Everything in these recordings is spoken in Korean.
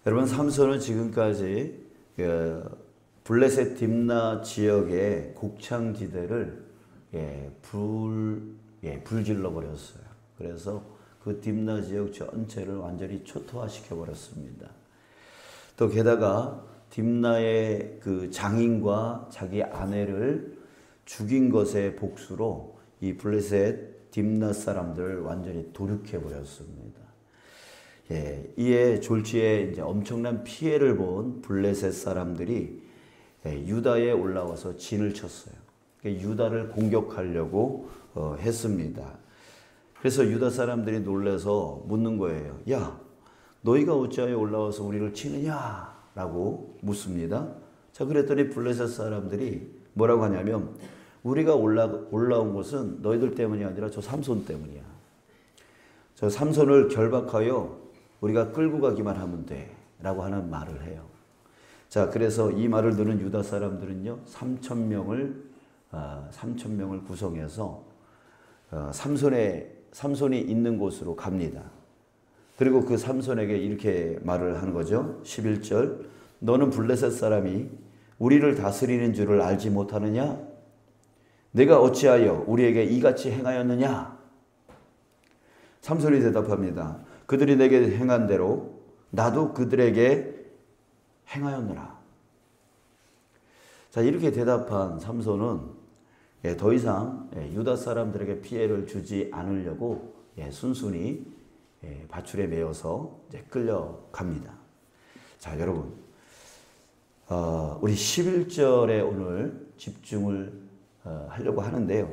여러분, 삼손은 지금까지 블레셋 딥나 지역의 곡창지대를 불질러 버렸어요. 그래서 그 딥나 지역 전체를 완전히 초토화시켜 버렸습니다. 또 게다가 딥나의 그 장인과 자기 아내를 죽인 것의 복수로 이 블레셋 딥나 사람들을 완전히 도륙해 버렸습니다. 이에 졸지에 이제 엄청난 피해를 본 블레셋 사람들이 유다에 올라와서 진을 쳤어요. 유다를 공격하려고 했습니다. 그래서 유다 사람들이 놀라서 묻는 거예요. 야, 너희가 어찌하여 올라와서 우리를 치느냐? 라고 묻습니다. 자, 그랬더니 블레셋 사람들이 뭐라고 하냐면, 우리가 올라온 것은 너희들 때문이 아니라 저 삼손 때문이야. 저 삼손을 결박하여 우리가 끌고 가기만 하면 돼. 라고 하는 말을 해요. 자, 그래서 이 말을 들은 유다 사람들은요, 3,000명을 구성해서 삼손이 있는 곳으로 갑니다. 그리고 그 삼손에게 이렇게 말을 하는 거죠. 11절, 너는 블레셋 사람이 우리를 다스리는 줄을 알지 못하느냐? 내가 어찌하여 우리에게 이같이 행하였느냐? 삼손이 대답합니다. 그들이 내게 행한 대로 나도 그들에게 행하였노라. 자, 이렇게 대답한 삼손은 더 이상 유다 사람들에게 피해를 주지 않으려고 순순히 밧줄에 매여서 이제 끌려갑니다. 자, 여러분, 우리 11절에 오늘 집중을 하려고 하는데요.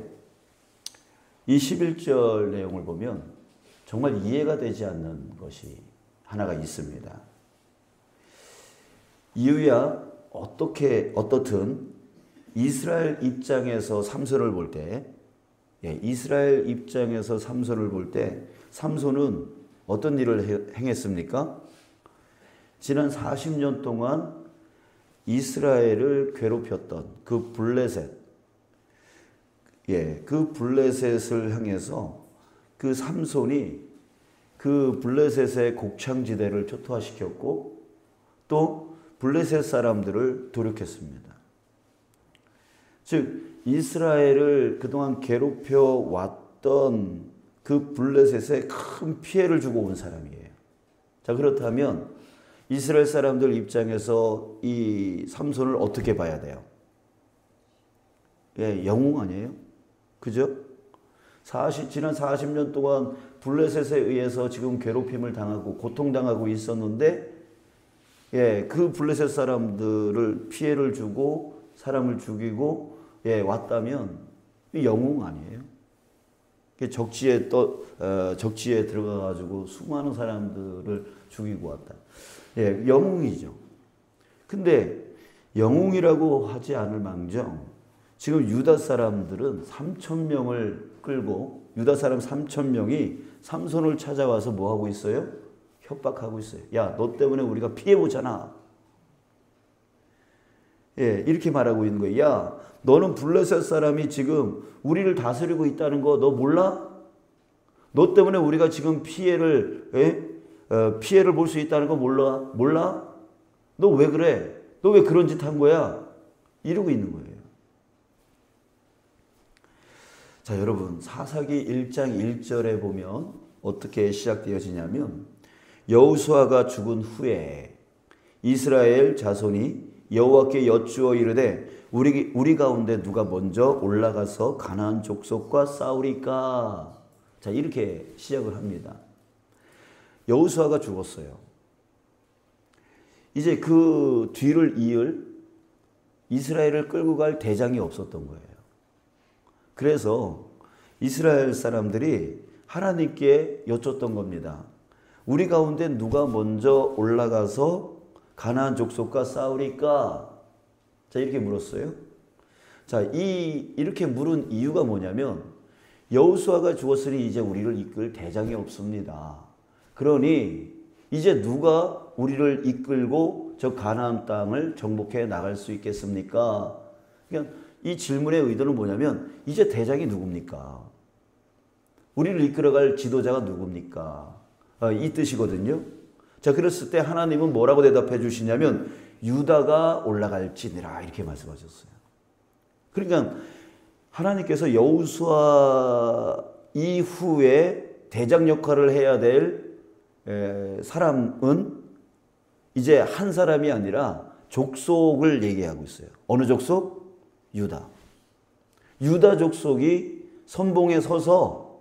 이 11절 내용을 보면 정말 이해가 되지 않는 것이 하나가 있습니다. 이유야 어떻든 이스라엘 입장에서 삼손을 볼 때, 삼손은 어떤 일을 행했습니까? 지난 40년 동안 이스라엘을 괴롭혔던 그 블레셋을 향해서 그 삼손이 그 블레셋의 곡창지대를 초토화시켰고 또 블레셋 사람들을 도륙했습니다. 즉 이스라엘을 그동안 괴롭혀 왔던 그 블레셋에 큰 피해를 주고 온 사람이에요. 자, 그렇다면 이스라엘 사람들 입장에서 이 삼손을 어떻게 봐야 돼요? 영웅 아니에요? 그죠? 지난 40년 동안 블레셋에 의해서 지금 괴롭힘을 당하고 고통당하고 있었는데, 그 블레셋 사람들을 피해를 주고 사람을 죽이고 왔다면 영웅 아니에요? 적지에 들어가가지고 수많은 사람들을 죽이고 왔다. 영웅이죠. 근데 영웅이라고 하지 않을 망정 지금 유다 사람들은 3,000명을 끌고 유다 사람 3,000명이 삼손을 찾아와서 뭐 하고 있어요? 협박하고 있어요. 야, 너 때문에 우리가 피해보잖아. 이렇게 말하고 있는 거예요. 야, 너는 블레셋 사람이 지금 우리를 다스리고 있다는 거 너 몰라? 너 때문에 우리가 지금 피해를 볼 수 있다는 거 몰라? 너 왜 그래? 너 왜 그런 짓 한 거야? 이러고 있는 거예요. 자, 여러분, 사사기 1장 1절에 보면 어떻게 시작되어지냐면, 여호수아가 죽은 후에 이스라엘 자손이 여호와께 여쭈어 이르되 우리 가운데 누가 먼저 올라가서 가나안 족속과 싸우리까? 자, 이렇게 시작을 합니다. 여호수아가 죽었어요. 이제 그 뒤를 이을 이스라엘을 끌고 갈 대장이 없었던 거예요. 그래서 이스라엘 사람들이 하나님께 여쭙던 겁니다. 우리 가운데 누가 먼저 올라가서 가나안 족속과 싸우리까? 자, 이렇게 물었어요. 자, 이렇게 물은 이유가 뭐냐면 여호수아가 죽었으니 이제 우리를 이끌 대장이 없습니다. 그러니 이제 누가 우리를 이끌고 저 가나안 땅을 정복해 나갈 수 있겠습니까? 그러니까 이 질문의 의도는 뭐냐면 이제 대장이 누굽니까? 우리를 이끌어갈 지도자가 누굽니까? 이 뜻이거든요. 자, 그랬을 때 하나님은 뭐라고 대답해 주시냐면 유다가 올라갈지니라 이렇게 말씀하셨어요. 그러니까 하나님께서 여호수아 이후에 대장 역할을 해야 될 사람은 이제 한 사람이 아니라 족속을 얘기하고 있어요. 어느 족속? 유다. 유다 족속이 선봉에 서서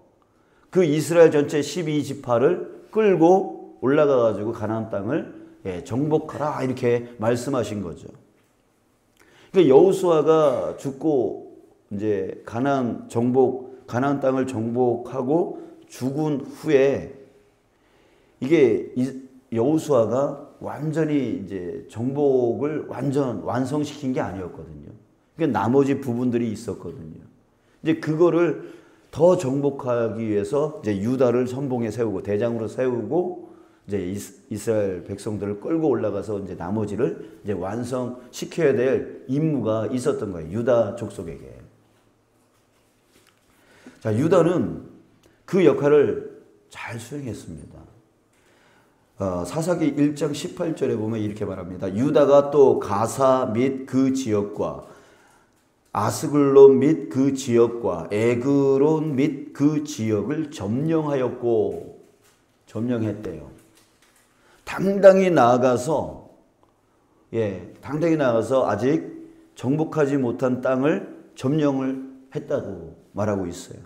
그 이스라엘 전체 12지파를 끌고 올라가 가지고 가나안 땅을 정복하라 이렇게 말씀하신 거죠. 그러니까 여호수아가 죽고 이제 가나안 땅을 정복하고 죽은 후에 이게 여호수아가 완전히 이제 정복을 완성시킨 게 아니었거든요. 그러니까 나머지 부분들이 있었거든요. 이제 그거를 더 정복하기 위해서 이제 유다를 선봉에 세우고 대장으로 세우고 이제 이스라엘 백성들을 끌고 올라가서 이제 나머지를 이제 완성시켜야 될 임무가 있었던 거예요. 유다 족속에게. 자, 유다는 그 역할을 잘 수행했습니다. 사사기 1장 18절에 보면 이렇게 말합니다. 유다가 또 가사 및 그 지역과 아스글론 및 그 지역과 에그론 및 그 지역을 점령하였고, 점령했대요. 당당히 나아가서 아직 정복하지 못한 땅을 점령을 했다고 말하고 있어요.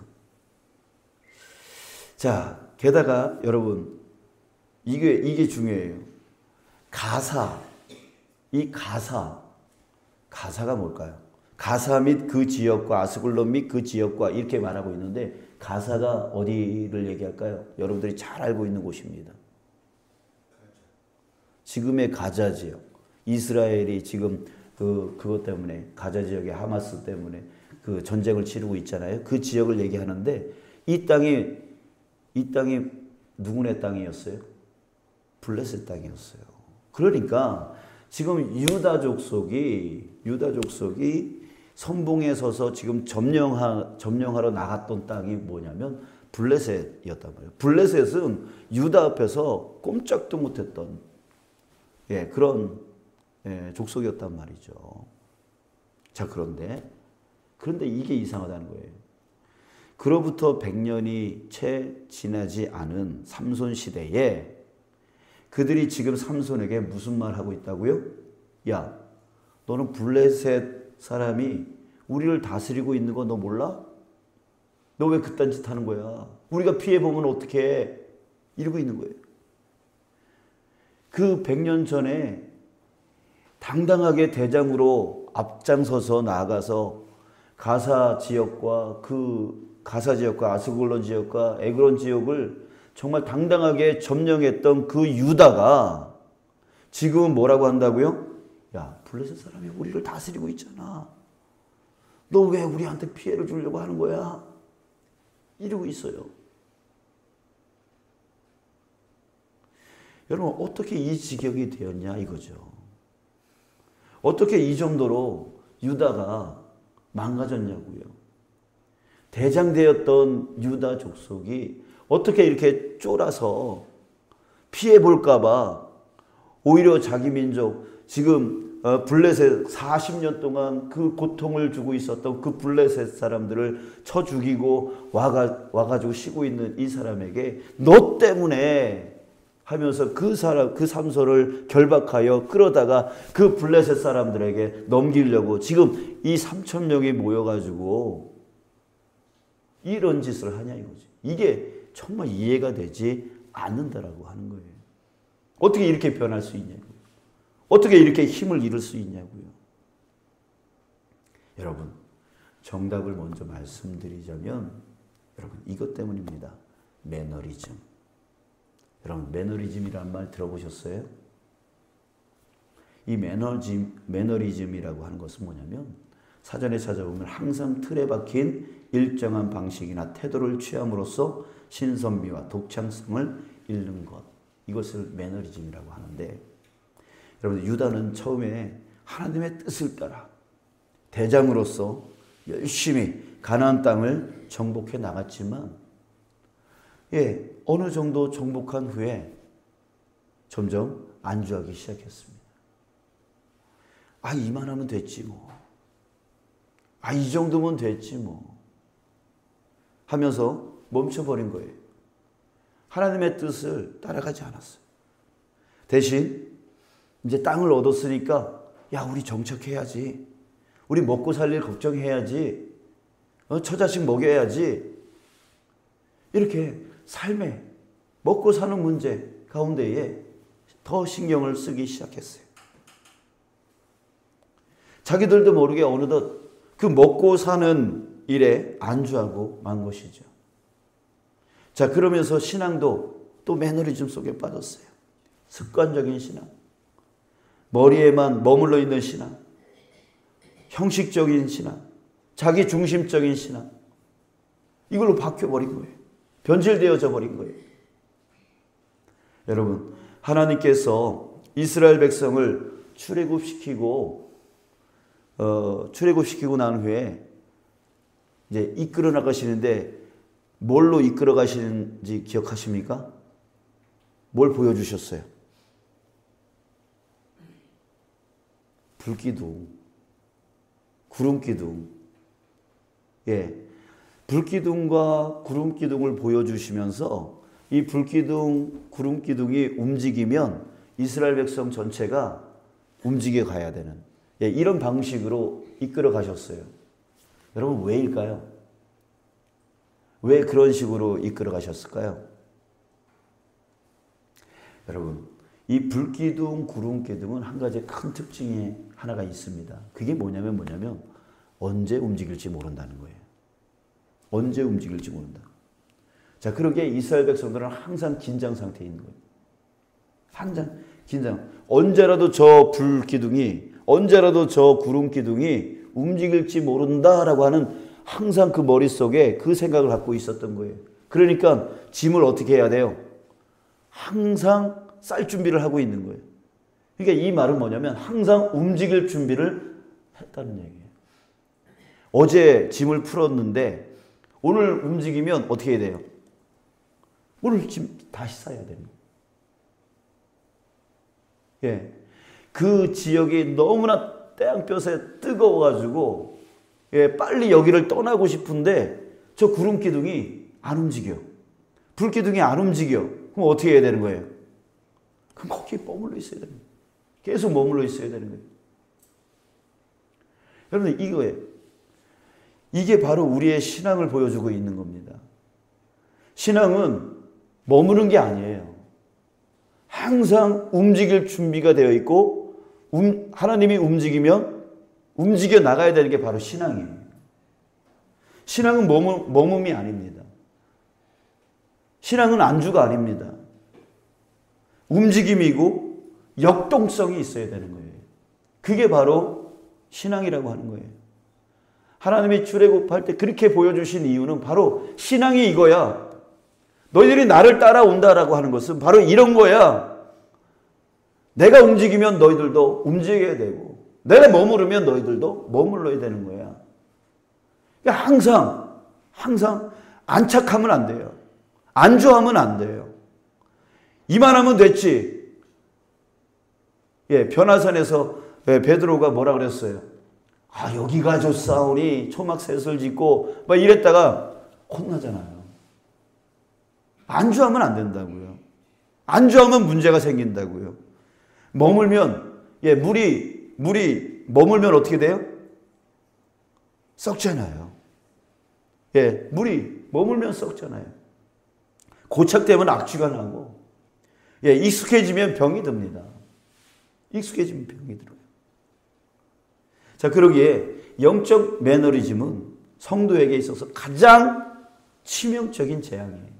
자, 게다가 여러분 이게 중요해요. 가사가 뭘까요? 가사 및 그 지역과 아스글론 및 그 지역과 이렇게 말하고 있는데 가사가 어디를 얘기할까요? 여러분들이 잘 알고 있는 곳입니다. 지금의 가자 지역. 이스라엘이 지금 그것 때문에 가자 지역의 하마스 때문에 그 전쟁을 치르고 있잖아요. 그 지역을 얘기하는데 이 땅이 누구네 땅이었어요? 블레셋 땅이었어요. 그러니까 지금 유다 족속이 선봉에 서서 지금 점령하러 나갔던 땅이 뭐냐면 블레셋이었단 말이에요. 블레셋은 유다 앞에서 꼼짝도 못했던 그런 족속이었단 말이죠. 자, 그런데 이게 이상하다는 거예요. 그로부터 100년이 채 지나지 않은 삼손 시대에 그들이 지금 삼손에게 무슨 말 하고 있다고요? 야, 너는 블레셋 사람이 우리를 다스리고 있는 거 너 몰라? 너 왜 그딴 짓 하는 거야? 우리가 피해보면 어떡해? 이러고 있는 거예요. 그 100년 전에 당당하게 대장으로 앞장서서 나아가서 가사 지역과 아스글론 지역과 에그론 지역을 정말 당당하게 점령했던 그 유다가 지금은 뭐라고 한다고요? 야, 블레셋 사람이 우리를 다스리고 있잖아. 너 왜 우리한테 피해를 주려고 하는 거야? 이러고 있어요. 여러분, 어떻게 이 지경이 되었냐 이거죠. 어떻게 이 정도로 유다가 망가졌냐고요. 대장되었던 유다 족속이 어떻게 이렇게 쫄아서 피해볼까 봐 오히려 자기 민족, 지금 블레셋 40년 동안 그 고통을 주고 있었던 그 블레셋 사람들을 쳐 죽이고 와가지고 쉬고 있는 이 사람에게 너 때문에 하면서 그 삼손을 결박하여 끌어다가 그 블레셋 사람들에게 넘기려고 지금 이 3천 명이 모여가지고 이런 짓을 하냐 이거지. 이게 정말 이해가 되지 않는다라고 하는 거예요. 어떻게 이렇게 변할 수 있냐고요. 어떻게 이렇게 힘을 잃을 수 있냐고요. 여러분, 정답을 먼저 말씀드리자면 여러분 이것 때문입니다. 매너리즘. 여러분 매너리즘이라는 말 들어보셨어요? 이 매너리즘이라고 하는 것은 뭐냐면 사전에 찾아보면 항상 틀에 박힌 일정한 방식이나 태도를 취함으로써 신선미와 독창성을 잃는 것. 이것을 매너리즘이라고 하는데 여러분 유다는 처음에 하나님의 뜻을 따라 대장으로서 열심히 가나안 땅을 정복해 나갔지만 어느 정도 정복한 후에 점점 안주하기 시작했습니다. 아, 이만하면 됐지 뭐. 아, 이 정도면 됐지 뭐. 하면서 멈춰버린 거예요. 하나님의 뜻을 따라가지 않았어요. 대신 이제 땅을 얻었으니까 야, 우리 정착해야지. 우리 먹고 살 일 걱정해야지. 처자식 먹여야지. 이렇게 삶에 먹고 사는 문제 가운데에 더 신경을 쓰기 시작했어요. 자기들도 모르게 어느덧 그 먹고 사는 일에 안주하고 만 것이죠. 자, 그러면서 신앙도 또 매너리즘 속에 빠졌어요. 습관적인 신앙, 머리에만 머물러 있는 신앙, 형식적인 신앙, 자기 중심적인 신앙, 이걸로 바뀌어버린 거예요. 변질되어져 버린 거예요. 여러분, 하나님께서 이스라엘 백성을 출애굽시키고 난 후에 이제 이끌어 나가시는데 뭘로 이끌어 가시는지 기억하십니까? 뭘 보여주셨어요? 불기둥, 구름기둥. 예. 불기둥과 구름기둥을 보여주시면서 이 불기둥, 구름기둥이 움직이면 이스라엘 백성 전체가 움직여 가야 되는, 예, 이런 방식으로 이끌어 가셨어요. 여러분, 왜일까요? 왜 그런 식으로 이끌어 가셨을까요? 여러분, 이 불기둥, 구름기둥은 한 가지 큰 특징이 하나가 있습니다. 그게 뭐냐면 언제 움직일지 모른다는 거예요. 언제 움직일지 모른다. 자, 그러기에 이스라엘 백성들은 항상 긴장 상태에 있는 거예요. 항상 긴장. 언제라도 저 불기둥이, 언제라도 저 구름기둥이 움직일지 모른다라고 하는 항상 그 머릿속에 그 생각을 갖고 있었던 거예요. 그러니까 짐을 어떻게 해야 돼요? 항상 쌀 준비를 하고 있는 거예요. 그러니까 이 말은 뭐냐면 항상 움직일 준비를 했다는 얘기예요. 어제 짐을 풀었는데 오늘 움직이면 어떻게 해야 돼요? 오늘 짐 다시 싸야 되는 거예요. 예. 그 지역이 너무나 태양볕에 뜨거워가지고, 예, 빨리 여기를 떠나고 싶은데 저 구름기둥이 안 움직여. 불기둥이 안 움직여. 그럼 어떻게 해야 되는 거예요? 그럼 거기에 머물러 있어야 되는 거예요. 계속 머물러 있어야 되는 거예요. 여러분, 이거예요. 이게 바로 우리의 신앙을 보여주고 있는 겁니다. 신앙은 머무는 게 아니에요. 항상 움직일 준비가 되어 있고, 하나님이 움직이면 움직여 나가야 되는 게 바로 신앙이에요. 신앙은 머뭄이 아닙니다. 신앙은 안주가 아닙니다. 움직임이고 역동성이 있어야 되는 거예요. 그게 바로 신앙이라고 하는 거예요. 하나님이 출애굽할 때 그렇게 보여주신 이유는 바로 신앙이 이거야. 너희들이 나를 따라온다라고 하는 것은 바로 이런 거야. 내가 움직이면 너희들도 움직여야 되고, 내가 머무르면 너희들도 머물러야 되는 거야. 그러니까 항상 안착하면 안 돼요. 안주하면 안 돼요. 이만하면 됐지. 예, 변화산에서 베드로가 뭐라 그랬어요? 아, 여기가 좋사오니 초막셋을 짓고 막 이랬다가 혼나잖아요. 안주하면 안 된다고요. 안주하면 문제가 생긴다고요. 머물면, 예, 물이 머물면 어떻게 돼요? 썩잖아요. 예, 물이 머물면 썩잖아요. 고착되면 악취가 나고, 예, 익숙해지면 병이 듭니다. 익숙해지면 병이 들어요. 자, 그러기에 영적 매너리즘은 성도에게 있어서 가장 치명적인 재앙이에요.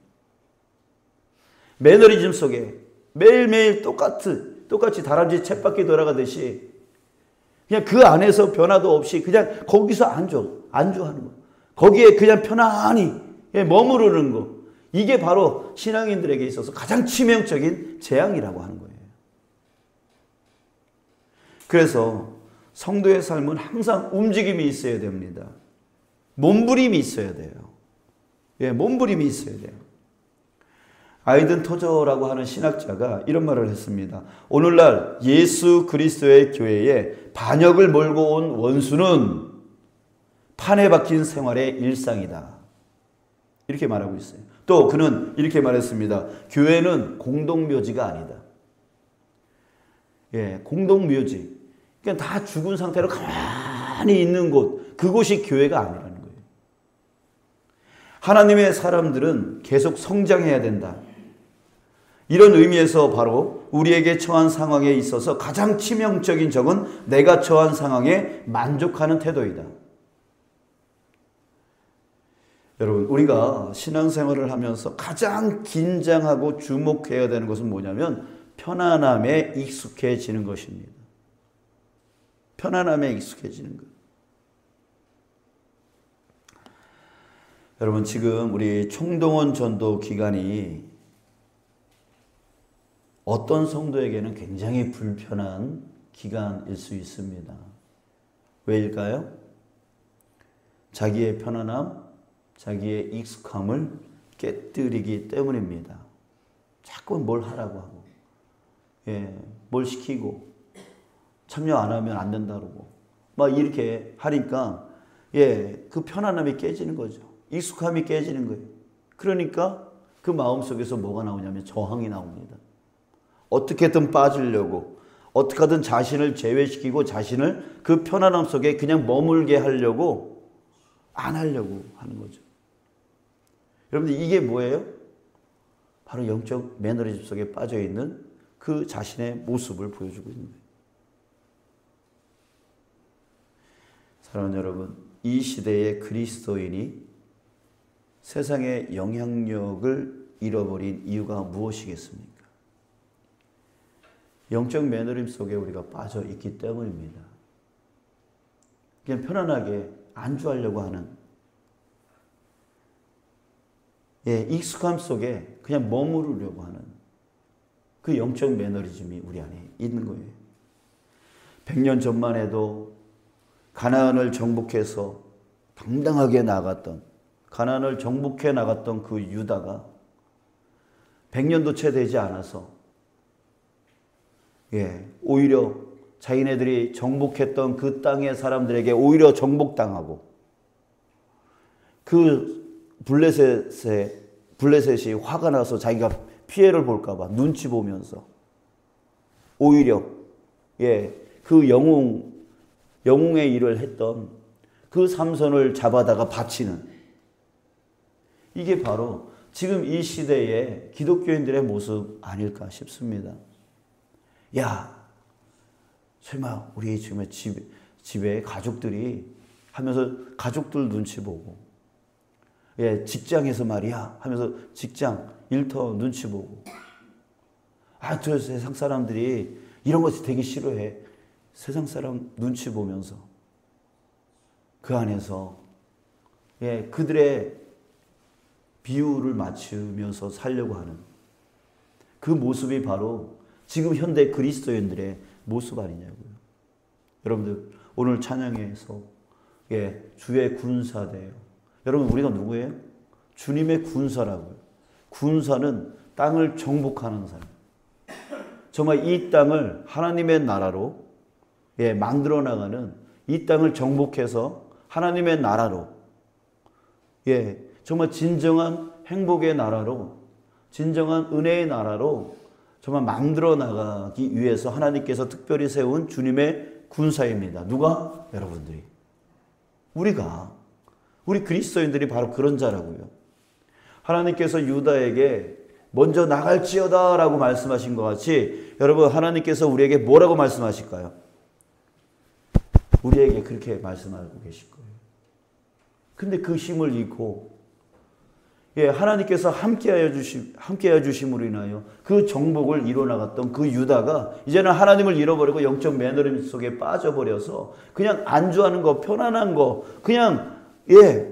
매너리즘 속에 매일매일 똑같이 다람쥐 쳇바퀴 돌아가듯이 그냥 그 안에서 변화도 없이 그냥 거기서 안주하는 거. 거기에 그냥 편안히 머무르는 거. 이게 바로 신앙인들에게 있어서 가장 치명적인 재앙이라고 하는 거예요. 그래서 성도의 삶은 항상 움직임이 있어야 됩니다. 몸부림이 있어야 돼요. 예, 몸부림이 있어야 돼요. 아이든 토저라고 하는 신학자가 이런 말을 했습니다. 오늘날 예수 그리스도의 교회에 반역을 몰고 온 원수는 판에 박힌 생활의 일상이다. 이렇게 말하고 있어요. 또 그는 이렇게 말했습니다. 교회는 공동묘지가 아니다. 예, 공동묘지. 그러니까 다 죽은 상태로 가만히 있는 곳, 그곳이 교회가 아니라는 거예요. 하나님의 사람들은 계속 성장해야 된다. 이런 의미에서 바로 우리에게 처한 상황에 있어서 가장 치명적인 적은 내가 처한 상황에 만족하는 태도이다. 여러분, 우리가 신앙생활을 하면서 가장 긴장하고 주목해야 되는 것은 뭐냐면 편안함에 익숙해지는 것입니다. 편안함에 익숙해지는 것. 여러분, 지금 우리 총동원 전도 기간이 어떤 성도에게는 굉장히 불편한 기간일 수 있습니다. 왜일까요? 자기의 편안함, 자기의 익숙함을 깨뜨리기 때문입니다. 자꾸 뭘 하라고 하고, 예, 뭘 시키고, 참여 안 하면 안 된다 그러고, 막 이렇게 하니까, 예, 그 편안함이 깨지는 거죠. 익숙함이 깨지는 거예요. 그러니까 그 마음 속에서 뭐가 나오냐면 저항이 나옵니다. 어떻게든 빠지려고, 어떻게 하든 자신을 제외시키고 자신을 그 편안함 속에 그냥 머물게 하려고 안 하려고 하는 거죠. 여러분들 이게 뭐예요? 바로 영적 매너리즘 속에 빠져있는 그 자신의 모습을 보여주고 있는 거예요. 사랑하는 여러분, 이 시대의 그리스도인이 세상의 영향력을 잃어버린 이유가 무엇이겠습니까? 영적 매너림 속에 우리가 빠져 있기 때문입니다. 그냥 편안하게 안주하려고 하는, 예, 익숙함 속에 그냥 머무르려고 하는 그 영적 매너리즘이 우리 안에 있는 거예요. 100년 전만 해도 가나안을 정복해서 당당하게 나갔던, 가나안을 정복해 나갔던 그 유다가 100년도 채 되지 않아서, 예, 오히려 자기네들이 정복했던 그 땅의 사람들에게 오히려 정복당하고, 그 블레셋이 화가 나서 자기가 피해를 볼까봐 눈치 보면서 오히려, 예, 그 영웅의 일을 했던 그 삼손을 잡아다가 바치는, 이게 바로 지금 이 시대의 기독교인들의 모습 아닐까 싶습니다. 야, 설마 우리 지금 집에 가족들이 하면서 가족들 눈치 보고, 예, 직장에서 말이야 하면서 직장 일터 눈치 보고, 아, 저 세상 사람들이 이런 것이 되게 싫어해. 세상 사람 눈치 보면서 그 안에서, 예, 그들의 비율을 맞추면서 살려고 하는 그 모습이 바로 지금 현대 그리스도인들의 모습 아니냐고요. 여러분들 오늘 찬양에서, 예, 주의 군사대요. 여러분 우리가 누구예요? 주님의 군사라고요. 군사는 땅을 정복하는 사람. 정말 이 땅을 하나님의 나라로, 예, 만들어 나가는, 이 땅을 정복해서 하나님의 나라로, 예, 정말 진정한 행복의 나라로, 진정한 은혜의 나라로 정말 만들어 나가기 위해서 하나님께서 특별히 세운 주님의 군사입니다. 누가? 여러분들이. 우리 그리스도인들이 바로 그런 자라고요. 하나님께서 유다에게 먼저 나갈지어다 라고 말씀하신 것 같이, 여러분 하나님께서 우리에게 뭐라고 말씀하실까요? 우리에게 그렇게 말씀하고 계실 거예요. 근데 그 힘을 잃고, 예, 하나님께서 함께하여 주심으로 인하여 그 정복을 이뤄나갔던 그 유다가 이제는 하나님을 잃어버리고 영적 매너림 속에 빠져버려서 그냥 안주하는 거, 편안한 거, 그냥, 예,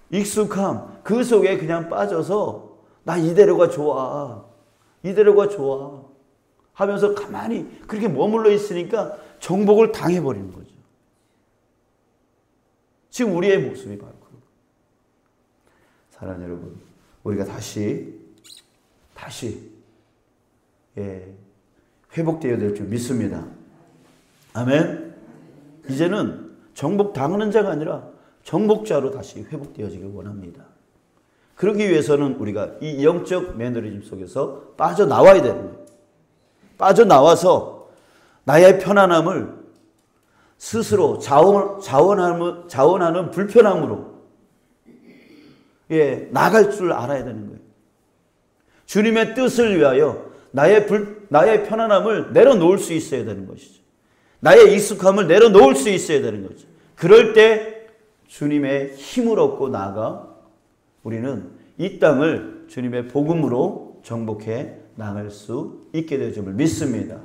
익숙함, 그 속에 그냥 빠져서 나 이대로가 좋아, 이대로가 좋아 하면서 가만히 그렇게 머물러 있으니까 정복을 당해버리는 거죠. 지금 우리의 모습이 바로 그런 거예요. 사랑하는 여러분, 우리가 다시 다시 회복되어야 될 줄 믿습니다. 아멘. 이제는 정복 당하는 자가 아니라 정복자로 다시 회복되어지길 원합니다. 그러기 위해서는 우리가 이 영적 매너리즘 속에서 빠져나와야 되는 거예요. 빠져나와서 나의 편안함을 스스로 자원하는 불편함으로 나갈 줄 알아야 되는 거예요. 주님의 뜻을 위하여 나의 편안함을 내려놓을 수 있어야 되는 것이죠. 나의 익숙함을 내려놓을 수 있어야 되는 거죠. 그럴 때 주님의 힘을 얻고 나아가 우리는 이 땅을 주님의 복음으로 정복해 나갈 수 있게 될 점을 믿습니다.